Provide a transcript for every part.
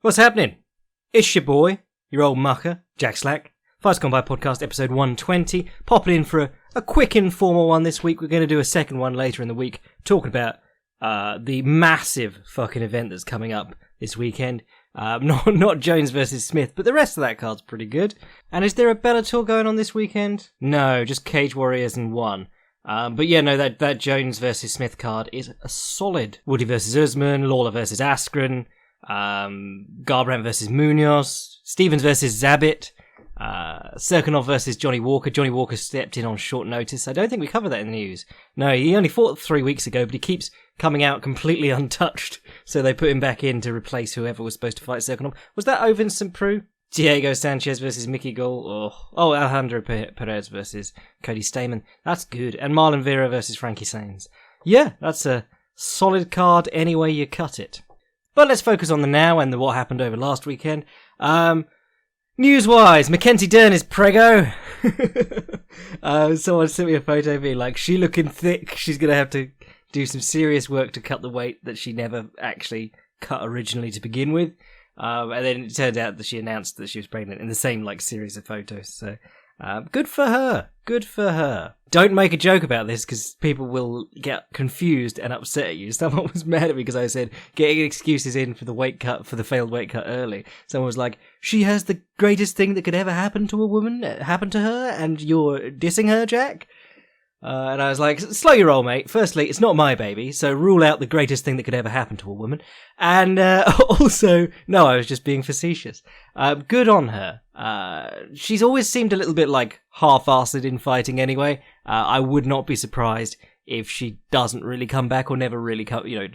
What's happening? It's your boy, your old mucker, Jack Slack. Fights Gone By Podcast, episode 120. Popping in for a quick informal one this week. We're going to do a second one later in the week, talking about the massive fucking event that's coming up this weekend. Not Jones versus Smith, but the rest of that card's pretty good. And is there a Bellator going on this weekend? No, just Cage Warriors and one. But yeah, no, that Jones versus Smith card is a solid. Woody versus Usman, Lawler versus Askren, Garbrandt versus Munoz, Stevens versus Zabit, Serkinov versus Johnny Walker. Johnny Walker stepped in on short notice. I don't think we covered that in the news. No, he only fought 3 weeks ago, but he keeps coming out completely untouched. So they put him back in to replace whoever was supposed to fight Serkinov. Was that Ovin St. Preux? Diego Sanchez versus Mickey Gall. Oh, Alejandro Perez versus Cody Stamen. That's good. And Marlon Vera versus Frankie Saenz. Yeah, that's a solid card any way you cut it. But let's focus on the now and what happened over last weekend. News-wise, Mackenzie Dern is preggo. Someone sent me a photo being like, she looking thick. She's going to have to do some serious work to cut the weight that she never actually cut originally to begin with. And then it turned out that she announced that she was pregnant in the same series of photos. So good for her. Good for her. Don't make a joke about this because people will get confused and upset at you. Someone was mad at me because I said getting excuses in for the weight cut, for the failed weight cut early. Someone was like, she has the greatest thing that could ever happen to a woman happen to her and you're dissing her, Jack? And I was like, slow your roll, mate. Firstly, it's not my baby, so rule out the greatest thing that could ever happen to a woman. And also, no, I was just being facetious. Good on her. She's always seemed a little bit half-assed in fighting anyway. I would not be surprised if she doesn't really come back or never really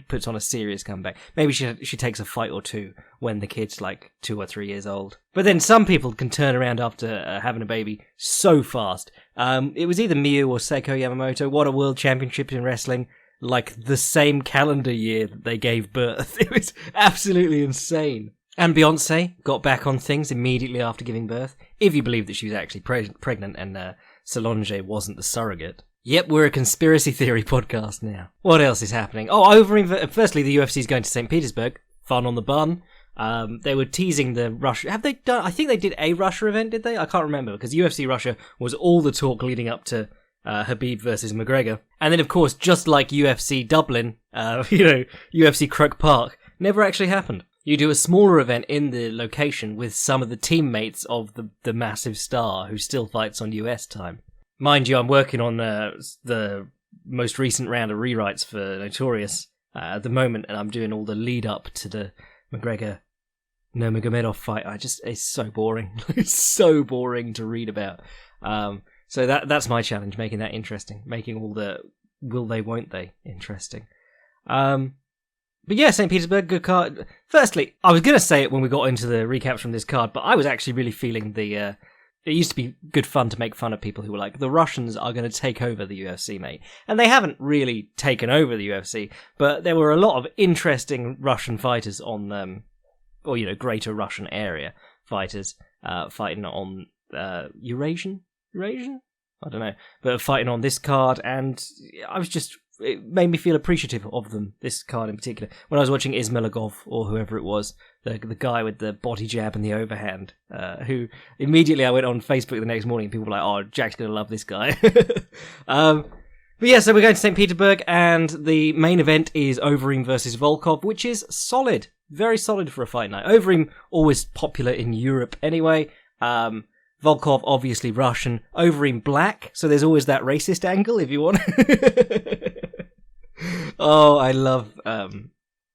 puts on a serious comeback. Maybe she takes a fight or two when the kid's 2 or 3 years old. But then some people can turn around after having a baby so fast. It was either Miyu or Seiko Yamamoto. What a world championship in wrestling. The same calendar year that they gave birth. It was absolutely insane. And Beyonce got back on things immediately after giving birth. If you believe that she was actually pregnant and Solange wasn't the surrogate. Yep, we're a conspiracy theory podcast now. What else is happening? Firstly, the UFC is going to St. Petersburg. Fun on the bun. They were teasing the Russia. Have they done? I think they did a Russia event, did they? I can't remember because UFC Russia was all the talk leading up to Khabib versus McGregor. And then, of course, just like UFC Dublin, UFC Croke Park never actually happened. You do a smaller event in the location with some of the teammates of the massive star who still fights on US time. Mind you, I'm working on the most recent round of rewrites for Notorious at the moment, and I'm doing all the lead up to the McGregor-Nurmagomedov fight. It's so boring. It's so boring to read about. So that's my challenge, making that interesting, making all the will they, won't they interesting. But yeah, St. Petersburg, good card. Firstly, I was going to say it when we got into the recaps from this card, but I was actually really feeling it used to be good fun to make fun of people who were like, the Russians are going to take over the UFC, mate. And they haven't really taken over the UFC, but there were a lot of interesting Russian fighters on, greater Russian area fighters, fighting on, Eurasian? I don't know. But fighting on this card, and it made me feel appreciative of them, this card in particular. When I was watching Ismailagov, or whoever it was, the guy with the body jab and the overhand, who immediately I went on Facebook the next morning and people were like, oh, Jack's going to love this guy. But yeah, so we're going to St. Petersburg, and the main event is Overeem versus Volkov, which is solid. Very solid for a fight night. Overeem, always popular in Europe anyway. Volkov, obviously Russian. Overeem black, so there's always that racist angle if you want. Oh, I love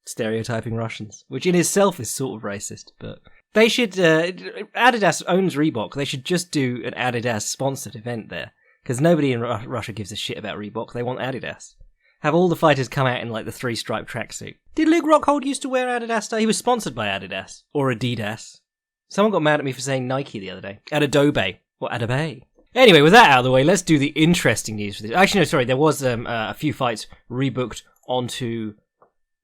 stereotyping Russians, which in itself is sort of racist, but they should, Adidas owns Reebok, they should just do an Adidas sponsored event there, because nobody in Russia gives a shit about Reebok, they want Adidas. Have all the fighters come out in the 3-stripe tracksuit. Did Luke Rockhold used to wear Adidas? He was sponsored by Adidas, or Adidas. Someone got mad at me for saying Nike the other day. Adobe. Or Adobe. Anyway, with that out of the way, let's do the interesting news for this. Actually, no, sorry, there was a few fights rebooked onto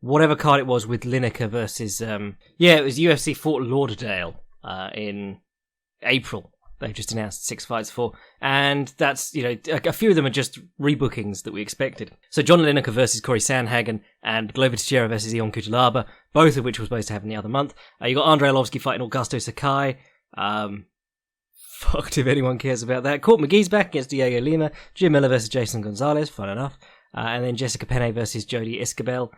whatever card it was with Lineker versus... it was UFC Fort Lauderdale in April. they've just announced 6 fights for, and that's, a few of them are just rebookings that we expected. So John Lineker versus Corey Sandhagen and Glover Teixeira versus Ion Cutelaba, both of which were supposed to happen the other month. You got Andrei Arlovsky fighting Augusto Sakai. Fucked if anyone cares about that. Court McGee's back against Diego Lima. Jim Miller versus Jason Gonzalez, fun enough. And then Jessica Penne versus Jodie Iscabel.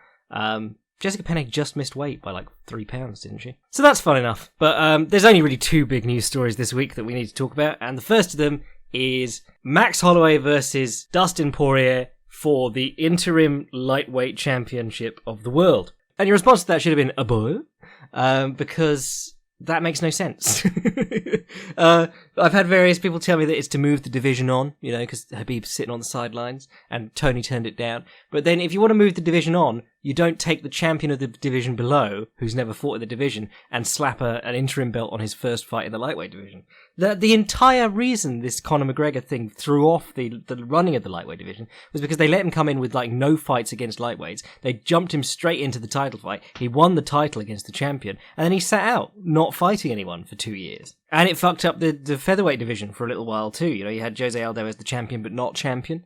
Jessica Penne just missed weight by 3 pounds, didn't she? So that's fun enough. But there's only really 2 big news stories this week that we need to talk about. And the first of them is Max Holloway versus Dustin Poirier for the interim lightweight championship of the world. And your response to that should have been, a boy? Because that makes no sense. I've had various people tell me that it's to move the division on, because Khabib's sitting on the sidelines, and Tony turned it down. But then if you want to move the division on, you don't take the champion of the division below, who's never fought in the division, and slap an interim belt on his first fight in the lightweight division. The entire reason this Conor McGregor thing threw off the running of the lightweight division was because they let him come in with no fights against lightweights. They jumped him straight into the title fight. He won the title against the champion, and then he sat out, not fighting anyone for 2 years. And it fucked up the featherweight division for a little while too. You had Jose Aldo as the champion, but not champion.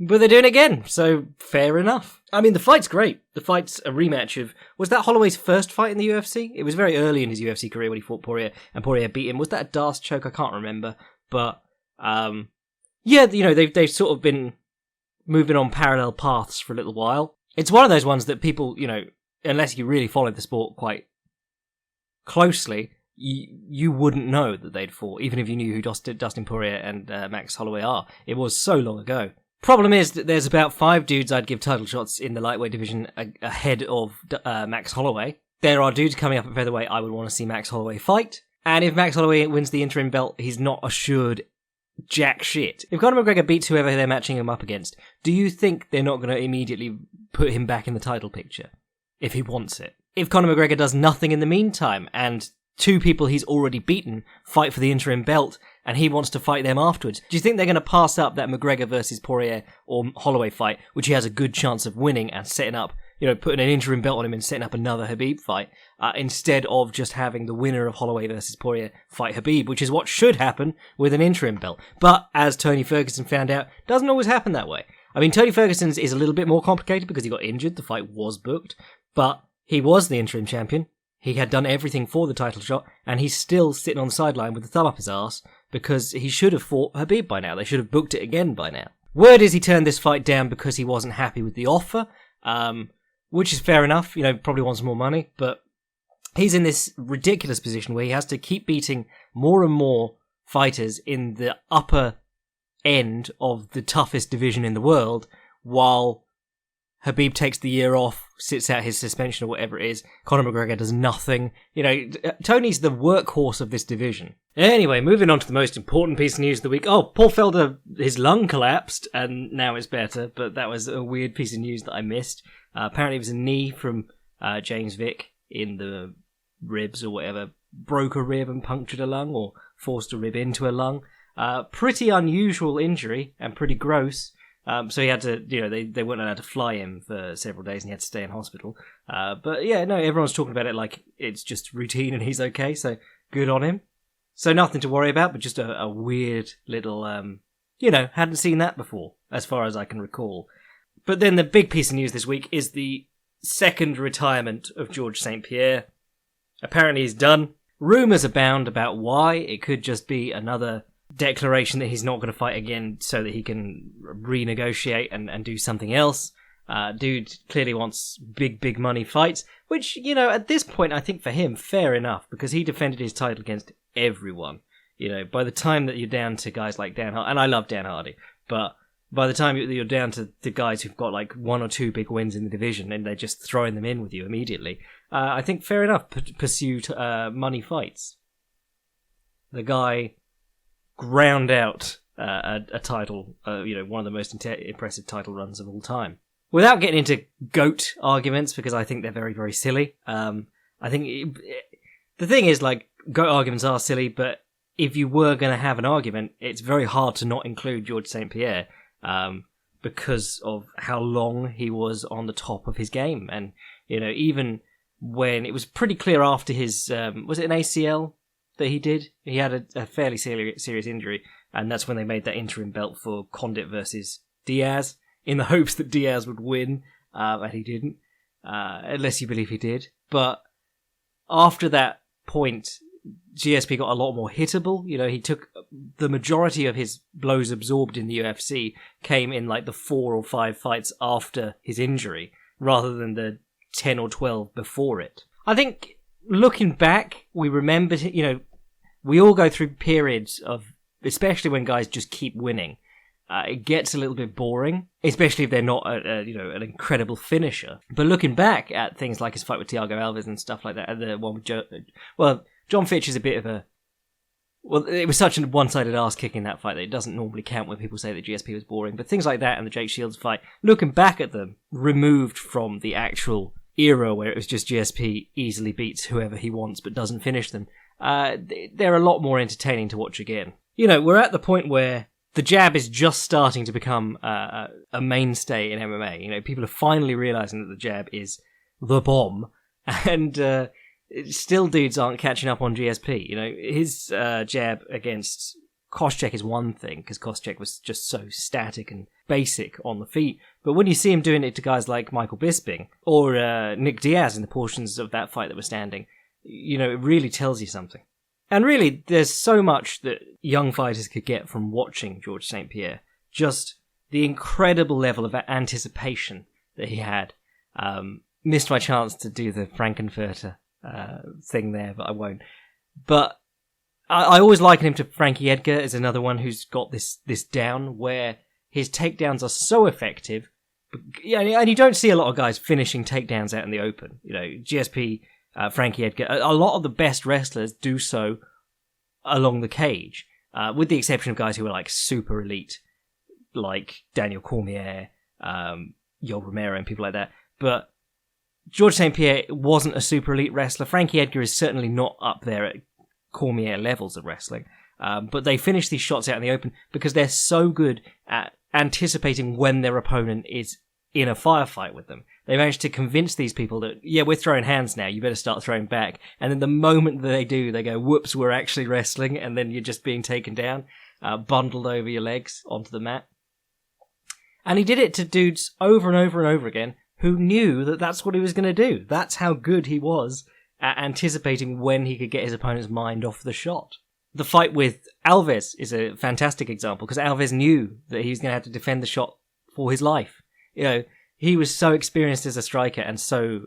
But they're doing it again, so fair enough. I mean, the fight's great. The fight's a rematch of... Was that Holloway's first fight in the UFC? It was very early in his UFC career when he fought Poirier, and Poirier beat him. Was that a Darce choke? I can't remember. But, they've sort of been moving on parallel paths for a little while. It's one of those ones that people, unless you really follow the sport quite closely, you wouldn't know that they'd fought, even if you knew who Dustin Poirier and Max Holloway are. It was so long ago. Problem is that there's about 5 dudes I'd give title shots in the lightweight division ahead of Max Holloway. There are dudes coming up at featherweight I would want to see Max Holloway fight. And if Max Holloway wins the interim belt, he's not assured jack shit. If Conor McGregor beats whoever they're matching him up against, do you think they're not going to immediately put him back in the title picture? If he wants it. If Conor McGregor does nothing in the meantime, and 2 people he's already beaten fight for the interim belt, and he wants to fight them afterwards, do you think they're going to pass up that McGregor versus Poirier or Holloway fight, which he has a good chance of winning, and setting up, putting an interim belt on him and setting up another Khabib fight, instead of just having the winner of Holloway versus Poirier fight Khabib, which is what should happen with an interim belt. But, as Tony Ferguson found out, doesn't always happen that way. I mean, Tony Ferguson's is a little bit more complicated because he got injured, the fight was booked, but he was the interim champion. He had done everything for the title shot, and he's still sitting on the sideline with the thumb up his arse because he should have fought Khabib by now. They should have booked it again by now. Word is he turned this fight down because he wasn't happy with the offer, which is fair enough. Probably wants more money, but he's in this ridiculous position where he has to keep beating more and more fighters in the upper end of the toughest division in the world, while Khabib takes the year off, sits out his suspension or whatever it is. Conor McGregor does nothing. Tony's the workhorse of this division. Anyway, moving on to the most important piece of news of the week. Oh, Paul Felder, his lung collapsed, and now it's better, but that was a weird piece of news that I missed. Apparently it was a knee from James Vick in the ribs or whatever. Broke a rib and punctured a lung, or forced a rib into a lung. Pretty unusual injury, and pretty gross. So he had to, they weren't allowed to fly him for several days and he had to stay in hospital. But yeah, no, everyone's talking about it like it's just routine and he's okay, so good on him. So nothing to worry about, but just a weird little, hadn't seen that before, as far as I can recall. But then the big piece of news this week is the second retirement of George St. Pierre. Apparently he's done. Rumours abound about why. It could just be another declaration that he's not going to fight again so that he can renegotiate and do something else. Dude clearly wants big money fights, which, at this point, I think for him, fair enough, because he defended his title against everyone. By the time that you're down to guys like Dan Hardy, and I love Dan Hardy, but by the time you're down to the guys who've got 1 or 2 big wins in the division and they're just throwing them in with you immediately, I think fair enough, pursue money fights. The guy ground out a title, one of the most impressive title runs of all time. Without getting into GOAT arguments, because I think they're very, very silly. I think the thing is, GOAT arguments are silly, but if you were going to have an argument, it's very hard to not include George St. Pierre, because of how long he was on the top of his game. And, even when it was pretty clear after his, was it an ACL that he did. He had a fairly serious injury, and that's when they made that interim belt for Condit versus Diaz, in the hopes that Diaz would win, and he didn't, unless you believe he did. But after that point, GSP got a lot more hittable. You know, he took the majority of his blows absorbed in the UFC came in like the 4 or 5 fights after his injury, rather than the 10 or 12 before it. I think looking back, we remember, you know, we all go through periods of, especially when guys just keep winning, it gets a little bit boring, especially if they're not an incredible finisher. But looking back at things like his fight with Thiago Alves and stuff like that, and the one with John Fitch is a bit of a... Well, it was such a one-sided arse-kicking, that fight, that it doesn't normally count when people say that GSP was boring. But things like that and the Jake Shields fight, looking back at them, removed from the actual era where it was just GSP easily beats whoever he wants but doesn't finish them, they're a lot more entertaining to watch again. You know, we're at the point where the jab is just starting to become a mainstay in MMA. You know, people are finally realising that the jab is the bomb, and... still dudes aren't catching up on GSP. You know, his jab against Koscheck is one thing, because Koscheck was just so static and basic on the feet. But when you see him doing it to guys like Michael Bisping or Nick Diaz in the portions of that fight that were standing, you know, it really tells you something. And really, there's so much that young fighters could get from watching George St. Pierre. Just the incredible level of anticipation that he had. Missed my chance to do the Frankenfurter thing there, but I won't. But I always liken him to Frankie Edgar as another one who's got this down, where his takedowns are so effective. And you don't see a lot of guys finishing takedowns out in the open. You know, GSP, Frankie Edgar, a lot of the best wrestlers do so along the cage, with the exception of guys who are like super elite, like Daniel Cormier, Yoel Romero and people like that. But George St. Pierre wasn't a super elite wrestler. Frankie Edgar is certainly not up there at Cormier levels of wrestling. But they finish these shots out in the open because they're so good at anticipating when their opponent is in a firefight with them. They managed to convince these people that, yeah, we're throwing hands now, you better start throwing back. And then the moment that they do, they go, whoops, we're actually wrestling, and then you're just being taken down, bundled over your legs onto the mat. And he did it to dudes over and over and over again who knew that that's what he was going to do. That's how good he was at anticipating when he could get his opponent's mind off the shot. The fight with Alvarez is a fantastic example, because Alvarez knew that he was going to have to defend the shot for his life. You know, he was so experienced as a striker and so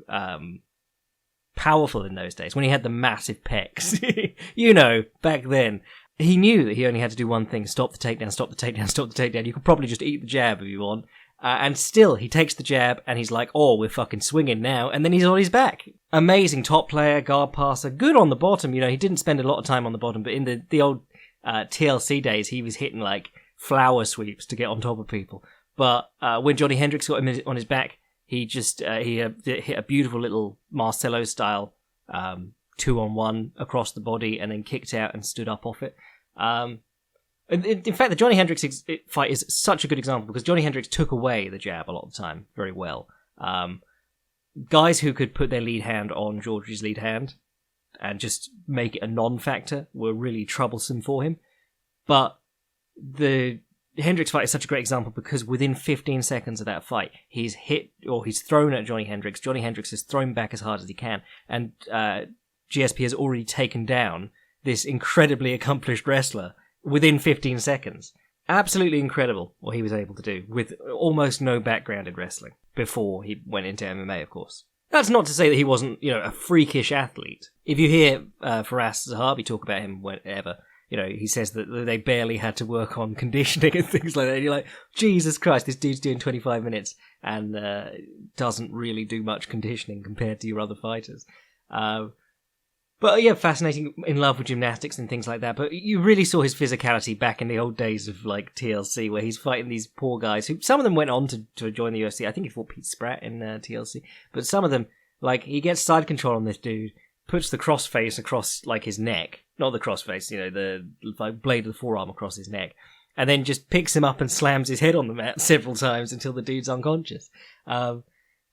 powerful in those days, when he had the massive pecs. You know, back then, he knew that he only had to do one thing: stop the takedown, stop the takedown, stop the takedown. You could probably just eat the jab if you want. And still, he takes the jab, and he's like, oh, we're fucking swinging now, and then he's on his back. Amazing top player, guard passer, good on the bottom. You know, he didn't spend a lot of time on the bottom, but in the old TLC days, he was hitting, like, flower sweeps to get on top of people. But when Johnny Hendricks got him on his back, he just hit a beautiful little Marcelo-style 2-on-1 across the body, and then kicked out and stood up off it. In fact, the Johnny Hendricks fight is such a good example, because Johnny Hendricks took away the jab a lot of the time very well. Guys who could put their lead hand on George's lead hand and just make it a non-factor were really troublesome for him. But the Hendricks fight is such a great example, because within 15 seconds of that fight, he's hit, or he's thrown at Johnny Hendricks. Johnny Hendricks is thrown back as hard as he can, and GSP has already taken down this incredibly accomplished wrestler within 15 seconds. Absolutely incredible what he was able to do, with almost no background in wrestling before he went into MMA, of course. That's not to say that he wasn't, you know, a freakish athlete. If you hear Faraz Zahabi talk about him whenever, you know, he says that they barely had to work on conditioning and things like that. And you're like, Jesus Christ, this dude's doing 25 minutes and doesn't really do much conditioning compared to your other fighters. But yeah, fascinating, in love with gymnastics and things like that. But you really saw his physicality back in the old days of, like, TLC, where he's fighting these poor guys who, some of them went on to join the UFC. I think he fought Pete Spratt in TLC. But some of them, like, he gets side control on this dude, puts the crossface across, like, his neck. Not the crossface, you know, the like, blade of the forearm across his neck. And then just picks him up and slams his head on the mat several times until the dude's unconscious.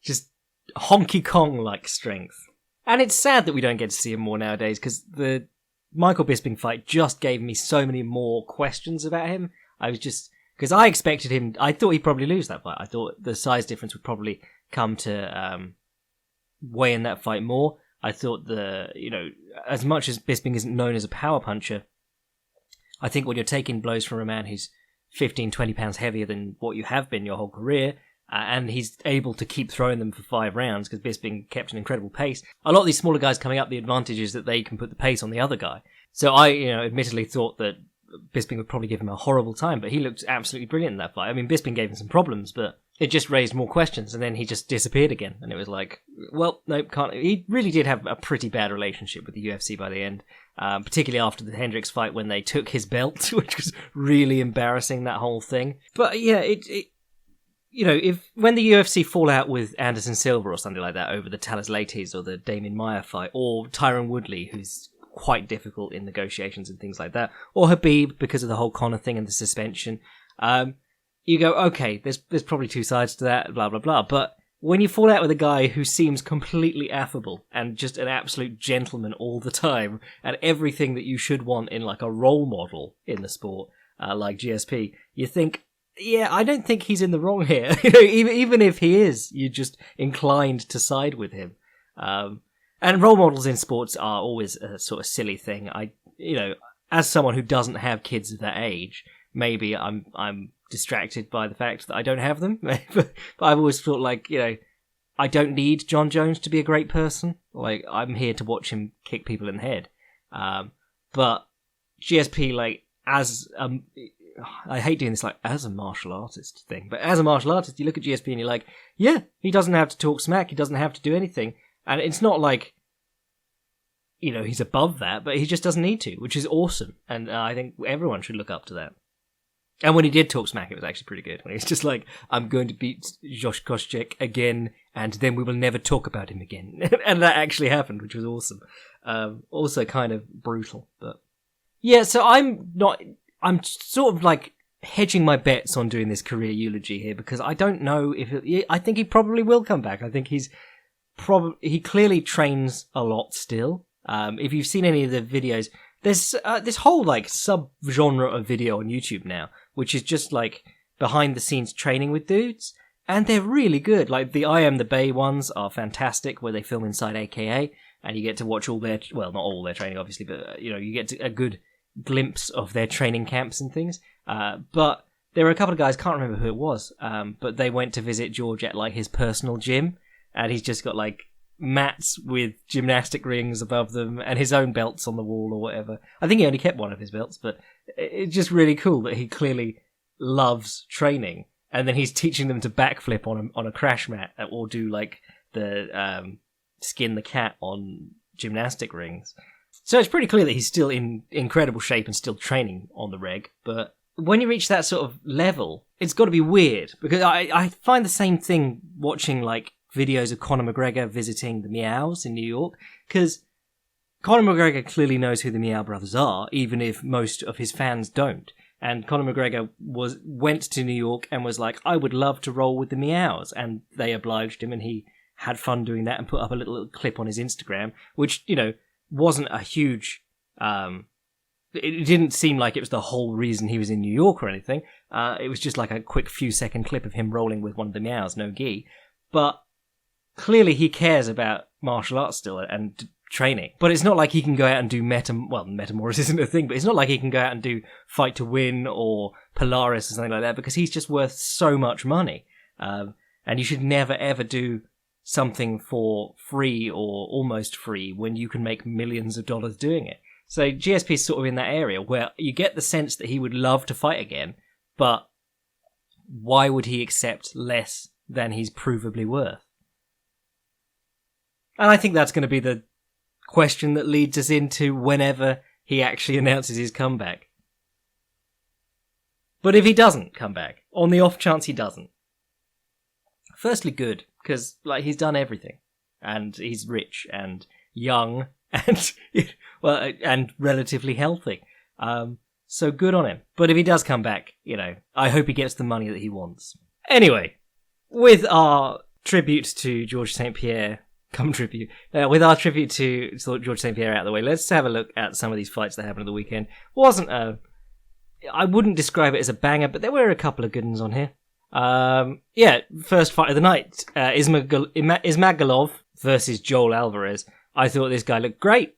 Just honky Kong-like strength. And it's sad that we don't get to see him more nowadays, because the Michael Bisping fight just gave me so many more questions about him. I was just, because I expected him, I thought he'd probably lose that fight. I thought the size difference would probably come to weigh in that fight more. I thought as much as Bisping isn't known as a power puncher, I think when you're taking blows from a man who's 15, 20 pounds heavier than what you have been your whole career, and he's able to keep throwing them for 5 rounds because Bisping kept an incredible pace. A lot of these smaller guys coming up, the advantage is that they can put the pace on the other guy. So I, admittedly thought that Bisping would probably give him a horrible time, but he looked absolutely brilliant in that fight. I mean, Bisping gave him some problems, but it just raised more questions, and then he just disappeared again. And it was like, well, nope, can't. He really did have a pretty bad relationship with the UFC by the end, particularly after the Hendricks fight when they took his belt, which was really embarrassing, that whole thing. But yeah, if when the UFC fall out with Anderson Silva or something like that over the Talis Lates or the Damien Maia fight, or Tyron Woodley, who's quite difficult in negotiations and things like that, or Khabib because of the whole Conor thing and the suspension, you go, okay, there's probably 2 sides to that, blah, blah, blah. But when you fall out with a guy who seems completely affable and just an absolute gentleman all the time, and everything that you should want in like a role model in the sport, like GSP, you think, yeah, I don't think he's in the wrong here. Even if he is, you're just inclined to side with him. And role models in sports are always a sort of silly thing. As someone who doesn't have kids of that age, maybe I'm distracted by the fact that I don't have them. But I've always thought, like, I don't need John Jones to be a great person. Like, I'm here to watch him kick people in the head. But GSP, like, I hate doing this, like, as a martial artist thing, but as a martial artist, you look at GSP and you're like, yeah, he doesn't have to talk smack, he doesn't have to do anything. And it's not like, he's above that, but he just doesn't need to, which is awesome. And I think everyone should look up to that. And when he did talk smack, it was actually pretty good. When he was just like, I'm going to beat Josh Koscheck again, and then we will never talk about him again. And that actually happened, which was awesome. Also kind of brutal, but yeah, so I'm sort of like hedging my bets on doing this career eulogy here because I don't know I think he probably will come back. I think he clearly trains a lot still. If you've seen any of the videos, there's this whole like sub-genre of video on YouTube now, which is just like behind the scenes training with dudes, and they're really good. Like the I Am the Bay ones are fantastic, where they film inside AKA, and you get to watch not all their training obviously, but you get a good glimpse of their training camps and things. But there were a couple of guys, can't remember who it was, but they went to visit George at like his personal gym, and he's just got like mats with gymnastic rings above them and his own belts on the wall or whatever. I think he only kept one of his belts, but it's just really cool that he clearly loves training, and then he's teaching them to backflip on a crash mat or do like the skin the cat on gymnastic rings. So it's pretty clear that he's still in incredible shape and still training on the reg, but when you reach that sort of level, it's got to be weird, because I find the same thing watching like videos of Conor McGregor visiting the Meows in New York, because Conor McGregor clearly knows who the Meow brothers are, even if most of his fans don't. And Conor McGregor went to New York and was like, I would love to roll with the Meows, and they obliged him, and he had fun doing that and put up a little clip on his Instagram, which, wasn't a huge... it didn't seem like it was the whole reason he was in New York or anything. It was just like a quick few-second clip of him rolling with one of the Meows, no gi. But clearly he cares about martial arts still and training. But it's not like he can go out and do Metamoris isn't a thing, but it's not like he can go out and do Fight to Win or Polaris or something like that, because he's just worth so much money. And you should never ever do something for free or almost free when you can make millions of dollars doing it. So GSP is sort of in that area where you get the sense that he would love to fight again, but why would he accept less than he's provably worth? And I think that's going to be the question that leads us into whenever he actually announces his comeback. But if he doesn't come back, on the off chance he doesn't, firstly good, because like he's done everything, and he's rich and young and and relatively healthy. So good on him. But if he does come back, I hope he gets the money that he wants. Anyway, with our tribute to Georges St. Pierre come tribute. With our tribute to George St. Pierre out of the way, let's have a look at some of these fights that happened on the weekend. I wouldn't describe it as a banger, but there were a couple of good ones on here. First fight of the night, Ismagulov versus Joel Alvarez. I thought this guy looked great.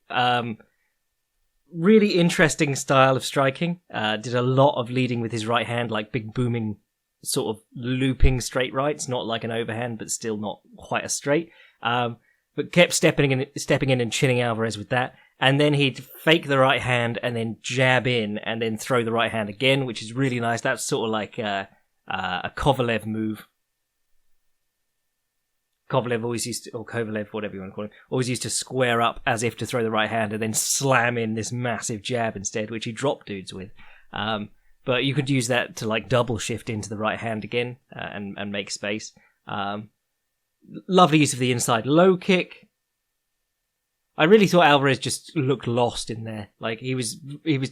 Really interesting style of striking. Did a lot of leading with his right hand, like big booming, sort of looping straight rights, not like an overhand, but still not quite as straight. But kept stepping in and chinning Alvarez with that. And then he'd fake the right hand and then jab in and then throw the right hand again, which is really nice. That's sort of like a Kovalev move. Kovalev always used to, or Kovalev, whatever you want to call him, always used to square up as if to throw the right hand and then slam in this massive jab instead, which he dropped dudes with. But you could use that to like double shift into the right hand again and make space. Lovely use of the inside low kick. I really thought Alvarez just looked lost in there. Like he was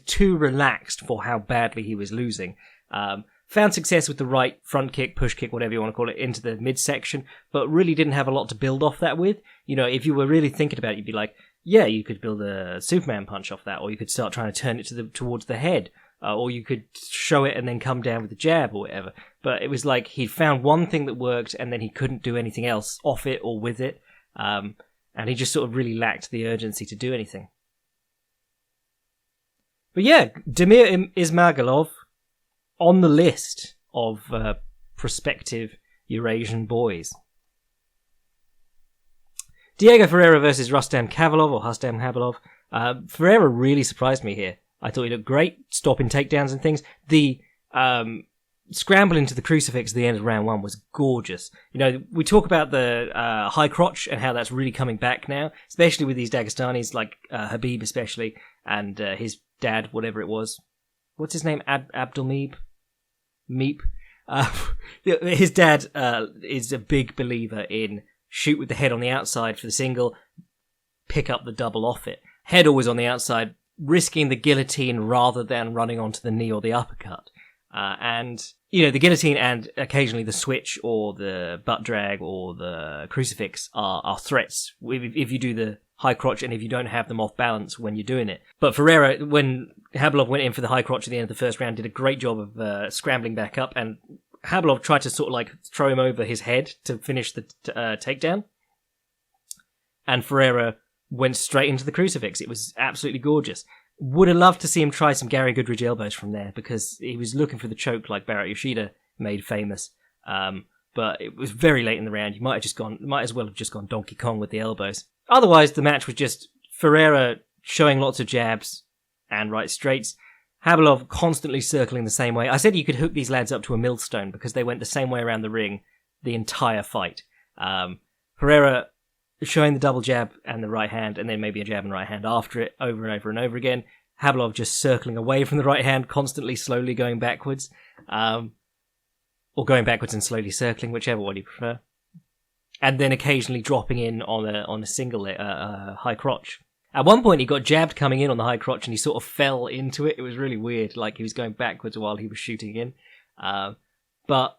too relaxed for how badly he was losing. Found success with the right front kick, push kick, whatever you want to call it, into the midsection, but really didn't have a lot to build off that with. You know, if you were really thinking about it, you'd be like, yeah, you could build a Superman punch off that, or you could start trying to turn it towards the head, or you could show it and then come down with the jab or whatever. But it was like he'd found one thing that worked, and then he couldn't do anything else off it or with it, and he just sort of really lacked the urgency to do anything. But yeah, Damir Ismagulov, on the list of prospective Eurasian boys. Diego Ferreira versus Rustam Khabilov. Ferreira really surprised me here. I thought he looked great, stopping takedowns and things. The scramble into the crucifix at the end of round one was gorgeous. You know, we talk about the high crotch and how that's really coming back now, especially with these Dagestanis, like Khabib especially, and his dad, whatever it was. What's his name? Abdulmeeb? Meep. His dad is a big believer in shoot with the head on the outside for the single, pick up the double off it. Head always on the outside, risking the guillotine rather than running onto the knee or the uppercut. And, you know, the guillotine and occasionally the switch or the butt drag or the crucifix are threats if you do the high crotch and if you don't have them off balance when you're doing it. But Ferreira, when Khabilov went in for the high crotch at the end of the first round, did a great job of scrambling back up, and Khabilov tried to sort of like throw him over his head to finish the takedown. And Ferreira went straight into the crucifix. It was absolutely gorgeous. Would have loved to see him try some Gary Goodridge elbows from there, because he was looking for the choke like Barrett Yoshida made famous. But it was very late in the round. You might as well have just gone Donkey Kong with the elbows. Otherwise, the match was just Ferreira showing lots of jabs and right straights. Khabilov constantly circling the same way. I said you could hook these lads up to a millstone because they went the same way around the ring the entire fight. Ferreira showing the double jab and the right hand, and then maybe a jab and right hand after it, over and over and over again. Khabilov just circling away from the right hand, constantly, slowly going backwards. Or going backwards and slowly circling, whichever one you prefer. And then occasionally dropping in on a single high crotch. At one point, he got jabbed coming in on the high crotch, and he sort of fell into it. It was really weird, like he was going backwards while he was shooting in. But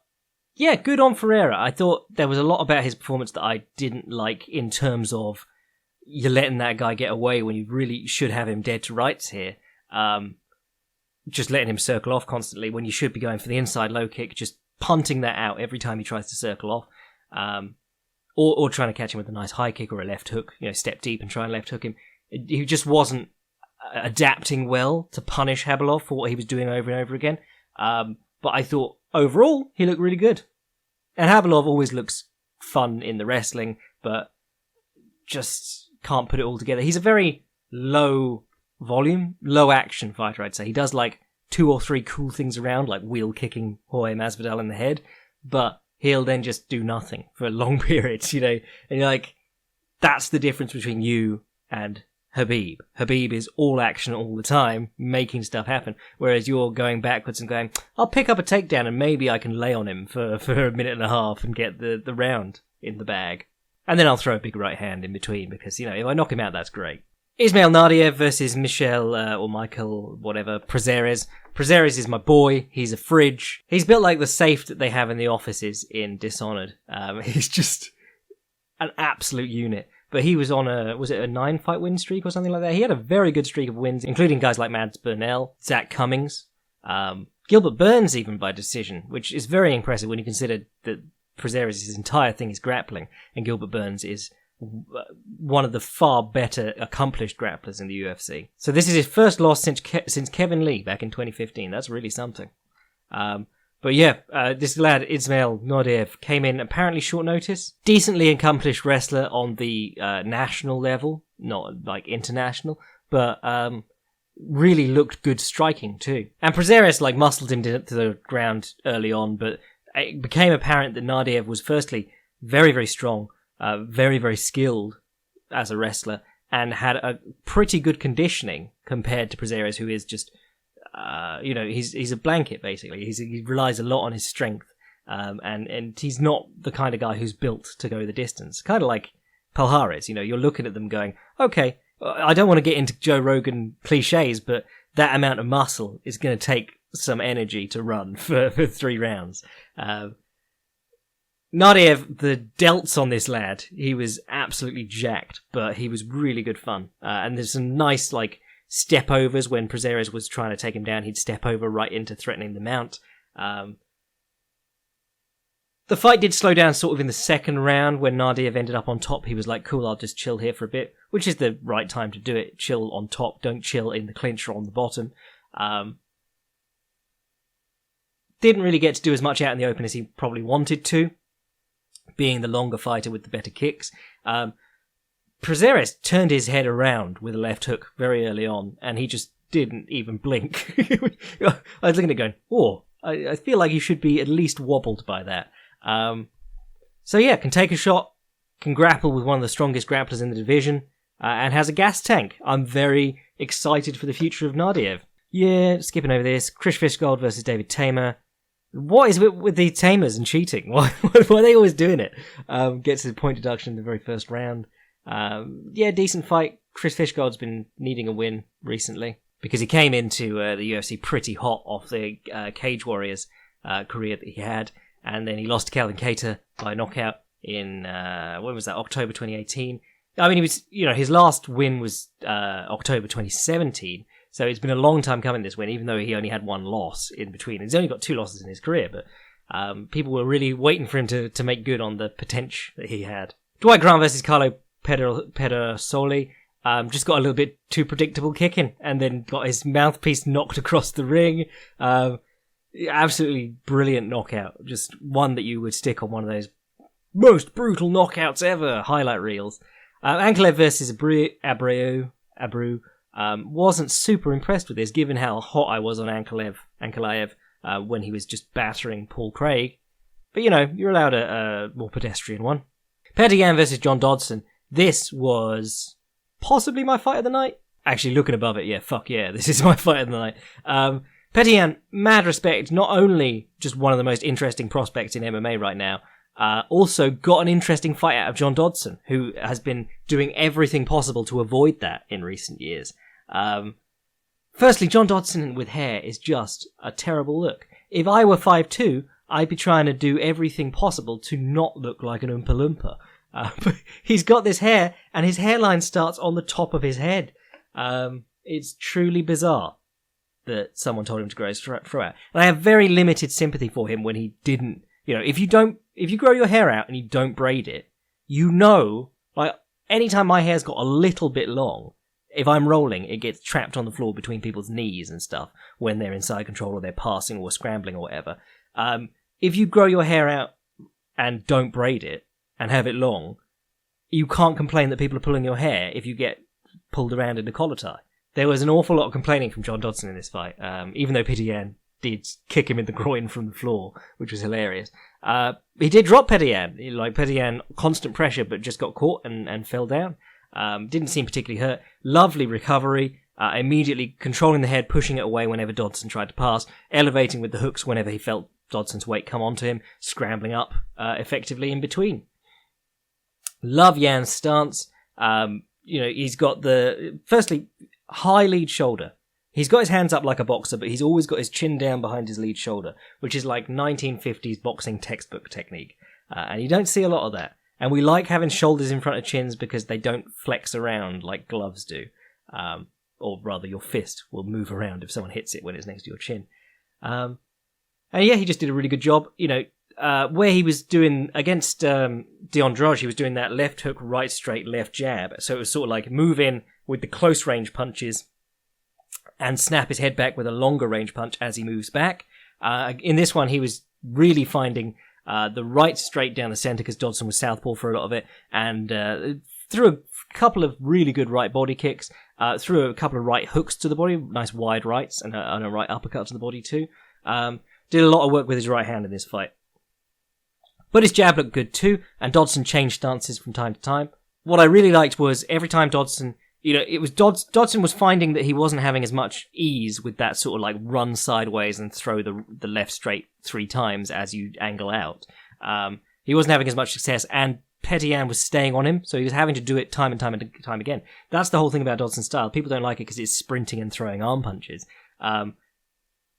yeah, good on Ferreira. I thought there was a lot about his performance that I didn't like in terms of you're letting that guy get away when you really should have him dead to rights here. Just letting him circle off constantly when you should be going for the inside low kick, just punting that out every time he tries to circle off. Or trying to catch him with a nice high kick or a left hook, you know, step deep and try and left hook him. He just wasn't adapting well to punish Khabilov for what he was doing over and over again. But I thought, overall, he looked really good. And Khabilov always looks fun in the wrestling, but just can't put it all together. He's a very low volume, low action fighter, I'd say. He does like 2 or 3 cool things around, like wheel kicking Jorge Masvidal in the head, but he'll then just do nothing for long periods, you know. And you're like, that's the difference between you and Khabib. Khabib is all action all the time, making stuff happen, whereas you're going backwards and going, I'll pick up a takedown and maybe I can lay on him for a minute and a half and get the round in the bag. And then I'll throw a big right hand in between because, you know, if I knock him out, that's great. Ismail Nadia versus Michael, whatever, Prazeres. Prazeres is my boy. He's a fridge. He's built like the safe that they have in the offices in Dishonored. He's just an absolute unit. But he was on was it a 9-fight win streak or something like that? He had a very good streak of wins, including guys like Mads Burnell, Zach Cummings, Gilbert Burns even by decision, which is very impressive when you consider that Prazeres' entire thing is grappling, and Gilbert Burns is one of the far better accomplished grapplers in the UFC. So this is his first loss since Kevin Lee back in 2015. That's really something. But yeah, this lad, Ismail Nordiev, came in apparently short notice. Decently accomplished wrestler on the national level, not like international, but really looked good striking too. And Prazeres muscled him to the ground early on, but it became apparent that Nordiev was firstly very, very strong, very, very skilled as a wrestler, and had a pretty good conditioning compared to Prazeres, who is just... he's a blanket basically. He relies a lot on his strength, and he's not the kind of guy who's built to go the distance. Kind of like Palhares. You're looking at them going, okay, I don't want to get into Joe Rogan cliches, but that amount of muscle is going to take some energy to run for 3 rounds. Nadia, the delts on this lad, he was absolutely jacked, but he was really good fun. And there's some nice step overs when Prazeres was trying to take him down. He'd step over right into threatening the mount. The fight did slow down sort of in the second round when Nadia ended up on top. He was like, cool, I'll just chill here for a bit, which is the right time to do it. Chill on top, don't chill in the clinch or on the bottom. Didn't really get to do as much out in the open as he probably wanted to, being the longer fighter with the better kicks. Prazeres turned his head around with a left hook very early on, and he just didn't even blink. I was looking at it going, oh, I feel like he should be at least wobbled by that. So yeah, can take a shot, can grapple with one of the strongest grapplers in the division, and has a gas tank. I'm very excited for the future of Nordiev. Yeah, skipping over this. Chris Fishgold versus David Tamer. What is with the Tamers and cheating? Why are they always doing it? Gets a point deduction in the very first round. Yeah, decent fight. Chris Fishgold's been needing a win recently because he came into the UFC pretty hot off the Cage Warriors career that he had, and then he lost to Calvin Kattar by knockout in when was that? October 2018. I mean, he was, his last win was October 2017, so it's been a long time coming, this win, even though he only had 1 loss in between. He's only got 2 losses in his career, but people were really waiting for him to make good on the potential that he had. Dwight Grant versus Carlo Pedersoli just got a little bit too predictable kicking, and then got his mouthpiece knocked across the ring. Absolutely brilliant knockout. Just one that you would stick on one of those most brutal knockouts ever highlight reels. Ankalaev versus Abreu. Wasn't super impressed with this, given how hot I was on Ankalaev when he was just battering Paul Craig. But you're allowed a more pedestrian one. Petr Yan versus John Dodson. This was possibly my fight of the night. Actually, looking above it, this is my fight of the night. Petr Yan, mad respect, not only just one of the most interesting prospects in MMA right now, also got an interesting fight out of John Dodson, who has been doing everything possible to avoid that in recent years. Firstly, John Dodson with hair is just a terrible look. If I were 5'2", I'd be trying to do everything possible to not look like an Oompa Loompa. But he's got this hair, and his hairline starts on the top of his head. It's truly bizarre that someone told him to grow his fro out. And I have very limited sympathy for him when he didn't. If you grow your hair out and you don't braid it, anytime my hair's got a little bit long, if I'm rolling, it gets trapped on the floor between people's knees and stuff when they're in side control or they're passing or scrambling or whatever. If you grow your hair out and don't braid it and have it long, you can't complain that people are pulling your hair if you get pulled around in a collar tie. There was an awful lot of complaining from John Dodson in this fight, even though Petr Yan did kick him in the groin from the floor, which was hilarious. He did drop Petr Yan. Petr Yan, constant pressure, but just got caught and fell down. Didn't seem particularly hurt. Lovely recovery. Immediately controlling the head, pushing it away whenever Dodson tried to pass, elevating with the hooks whenever he felt Dodson's weight come onto him, scrambling up effectively in between. Love Yan's stance. He's got firstly, high lead shoulder. He's got his hands up like a boxer, but he's always got his chin down behind his lead shoulder, which is like 1950s boxing textbook technique. And you don't see a lot of that. And we like having shoulders in front of chins because they don't flex around like gloves do. Or rather, your fist will move around if someone hits it when it's next to your chin. And yeah, he just did a really good job. You know, where he was doing against D'Andrade, he was doing that left hook, right straight, left jab. So it was sort of like move in with the close range punches and snap his head back with a longer range punch as he moves back. In this one, he was really finding the right straight down the center because Dodson was southpaw for a lot of it, and threw a couple of really good right body kicks, threw a couple of right hooks to the body, nice wide rights, and a right uppercut to the body too. Did a lot of work with his right hand in this fight. But his jab looked good too, and Dodson changed stances from time to time. What I really liked was every time Dodson, you know, it was Dodson was finding that he wasn't having as much ease with that sort of like run sideways and throw the left straight 3 times as you angle out. He wasn't having as much success, and Petian was staying on him, so he was having to do it time and time again. That's the whole thing about Dodson's style. People don't like it because it's sprinting and throwing arm punches.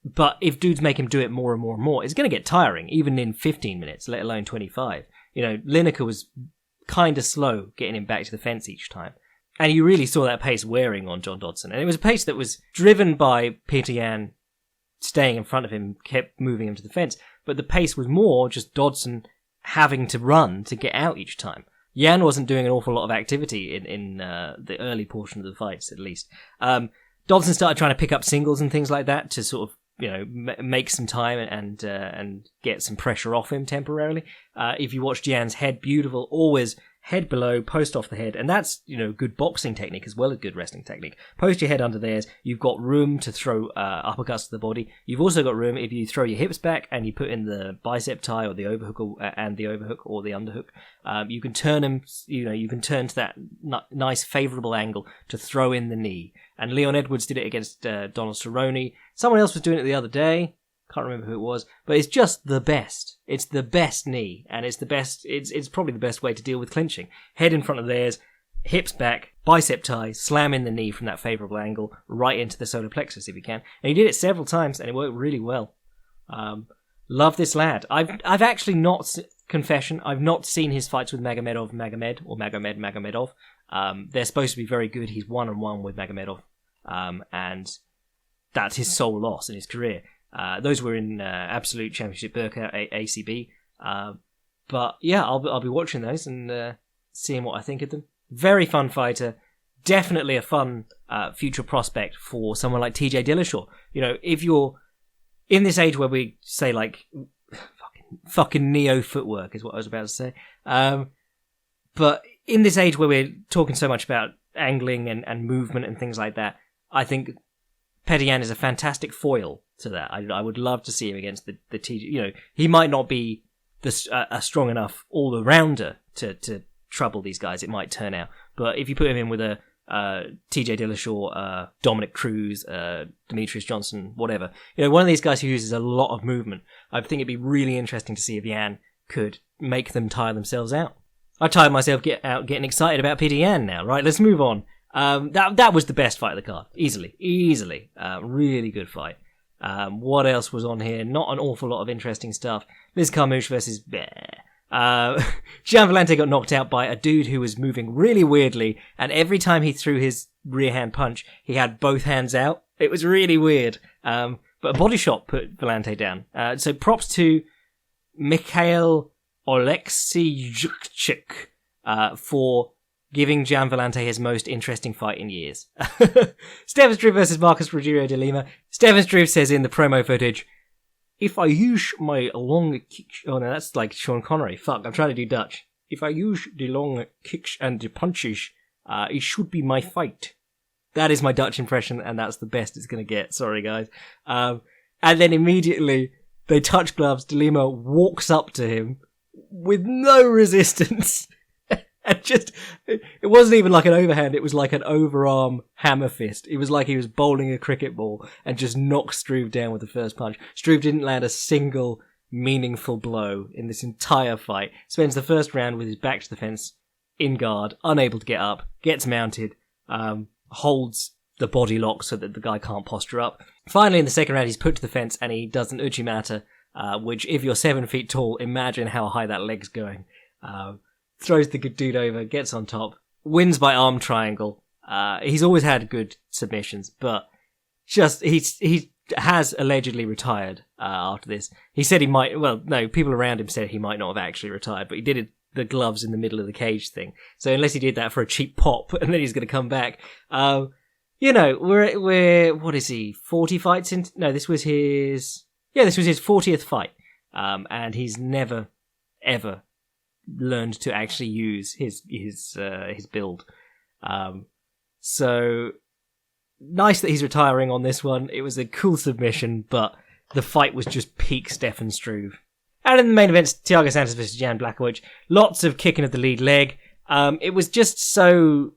But if dudes make him do it more and more and more, it's going to get tiring, even in 15 minutes, let alone 25. You know, Lineker was kind of slow getting him back to the fence each time. And you really saw that pace wearing on John Dodson. And it was a pace that was driven by Petian staying in front of him, kept moving him to the fence. But the pace was more just Dodson having to run to get out each time. Yan wasn't doing an awful lot of activity in the early portion of the fights, at least. Dodson started trying to pick up singles and things like that to sort of, you know, make some time and get some pressure off him temporarily. If you watch Yan's head, beautiful, always head below, post off the head, and that's, you know, good boxing technique as well as good wrestling technique. Post your head under theirs, you've got room to throw uppercuts to the body. You've also got room if you throw your hips back and you put in the bicep tie or the overhook and the overhook or the underhook. You can turn them, you know, you can turn to that nice favourable angle to throw in the knee. And Leon Edwards did it against Donald Cerrone. Someone else was doing it the other day. Can't remember who it was, but it's just the best. It's the best knee, and it's the best. It's probably the best way to deal with clinching. Head in front of theirs, hips back, bicep tie, slam in the knee from that favourable angle, right into the solar plexus if you can. And he did it several times, and it worked really well. Love this lad. I've actually not, confession, I've not seen his fights with Magomedov. They're supposed to be very good. He's 1-1 with Magomedov, and that's his sole loss in his career. Those were in Absolute Championship Burka ACB. But yeah, I'll be watching those and seeing what I think of them. Very fun fighter. Definitely a fun future prospect for someone like TJ Dillashaw. You know, if you're in this age where we say like fucking neo footwork is what I was about to say. But in this age where we're talking so much about angling and movement and things like that, I think Petian is a fantastic foil to that. I would love to see him against the TJ. You know, he might not be a strong enough all-rounder to trouble these guys, it might turn out. But if you put him in with a TJ Dillashaw, Dominic Cruz, Demetrius Johnson, whatever, you know, one of these guys who uses a lot of movement, I think it'd be really interesting to see if Yan could make them tire themselves out. I tired myself getting excited about Petian now, right? Let's move on. That was the best fight of the card. Easily. Really good fight. What else was on here? Not an awful lot of interesting stuff. Liz Carmouche versus Bear. Gian Villante got knocked out by a dude who was moving really weirdly, and every time he threw his rear hand punch, he had both hands out. It was really weird. But a body shot put Villante down. So props to Mikhail Oleksiejczyk for giving Gian Villante his most interesting fight in years. Stefan Struve versus Marcus Rogerio de Lima. Stefan Struve says in the promo footage, "If I use my long kicks..." Oh no, that's like Sean Connery. Fuck, I'm trying to do Dutch. "If I use the long kicks and the punches, it should be my fight." That is my Dutch impression, and that's the best it's going to get. Sorry, guys. And then immediately, they touch gloves. De Lima walks up to him with no resistance. And just, it wasn't even like an overhand, it was like an overarm hammer fist. It was like he was bowling a cricket ball and just knocked Struve down with the first punch. Struve didn't land a single meaningful blow in this entire fight. Spends the first round with his back to the fence, in guard, unable to get up, gets mounted, holds the body lock so that the guy can't posture up. Finally, in the second round, he's put to the fence and he does an uchimata, which if you're 7 feet tall, imagine how high that leg's going. throws the good dude over, gets on top, wins by arm triangle. He's always had good submissions, but he has allegedly retired after this. He said he might, well, no, people around him said he might not have actually retired, but he did the gloves in the middle of the cage thing. So unless he did that for a cheap pop, and then he's going to come back, we're what is he, 40 fights in? No, this was his 40th fight. And he's never, ever learned to actually use his build. So nice that he's retiring on this one. It was a cool submission, but the fight was just peak Stefan Struve. And in the main event, Thiago Santos versus Jan Blachowicz. Lots of kicking of the lead leg. It was just so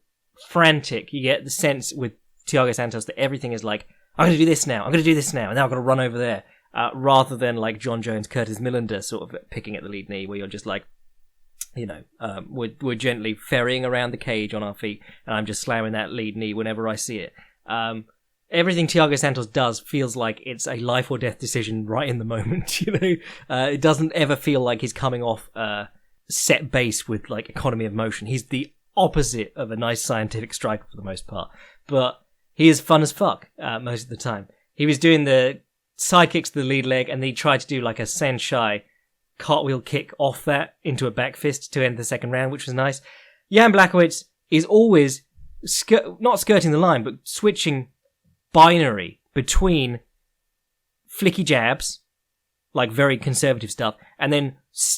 frantic. You get the sense with Thiago Santos that everything is like, I'm going to do this now, and now I'm going to run over there. Rather than like John Jones, Curtis Millender sort of picking at the lead knee, where you're just like, we're gently ferrying around the cage on our feet, and I'm just slamming that lead knee whenever I see it. Everything Thiago Santos does feels like it's a life or death decision right in the moment. It doesn't ever feel like he's coming off set base with like economy of motion. He's the opposite of a nice scientific striker for the most part, but he is fun as fuck most of the time. He was doing the side kicks to the lead leg, and then he tried to do like a Senshai cartwheel kick off that into a back fist to end the second round, which was nice. Jan Blachowicz is always not skirting the line, but switching binary between flicky jabs, like very conservative stuff, and then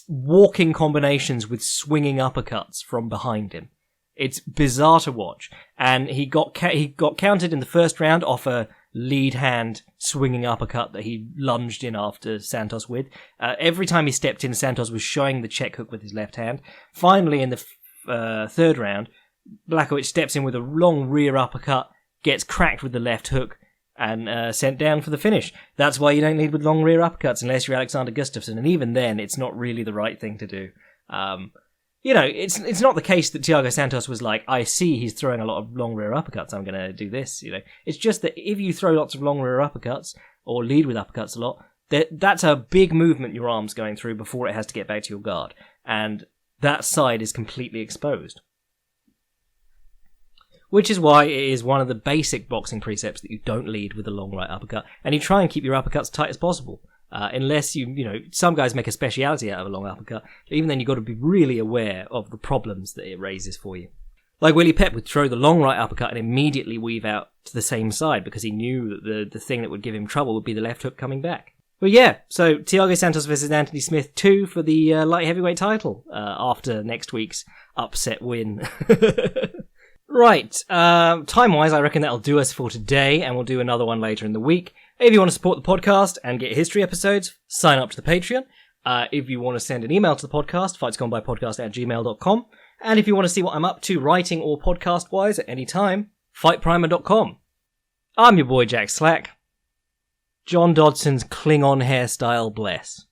walking combinations with swinging uppercuts from behind him. It's bizarre to watch, and he got countered in the first round off a lead hand swinging uppercut that he lunged in after Santos with. Every time he stepped in, Santos was showing the check hook with his left hand. Finally, in the third round, Blachowicz steps in with a long rear uppercut, gets cracked with the left hook, and sent down for the finish. That's why you don't lead with long rear uppercuts unless you're Alexander Gustafsson, and even then, it's not really the right thing to do. It's not the case that Thiago Santos was like, I see he's throwing a lot of long rear uppercuts, I'm going to do this. It's just that if you throw lots of long rear uppercuts, or lead with uppercuts a lot, that's a big movement your arm's going through before it has to get back to your guard. And that side is completely exposed. Which is why it is one of the basic boxing precepts that you don't lead with a long right uppercut, and you try and keep your uppercuts tight as possible. Unless some guys make a speciality out of a long uppercut, but even then you've got to be really aware of the problems that it raises for you. Like Willie Pep would throw the long right uppercut and immediately weave out to the same side because he knew that the thing that would give him trouble would be the left hook coming back. But yeah, so Thiago Santos versus Anthony Smith 2 for the light heavyweight title after next week's upset win. Right, time-wise, I reckon that'll do us for today, and we'll do another one later in the week. If you want to support the podcast and get history episodes, sign up to the Patreon. If you want to send an email to the podcast, fightsgonepodcast@gmail.com. And if you want to see what I'm up to writing or podcast-wise at any time, fightprimer.com. I'm your boy Jack Slack. John Dodson's Klingon hairstyle bless.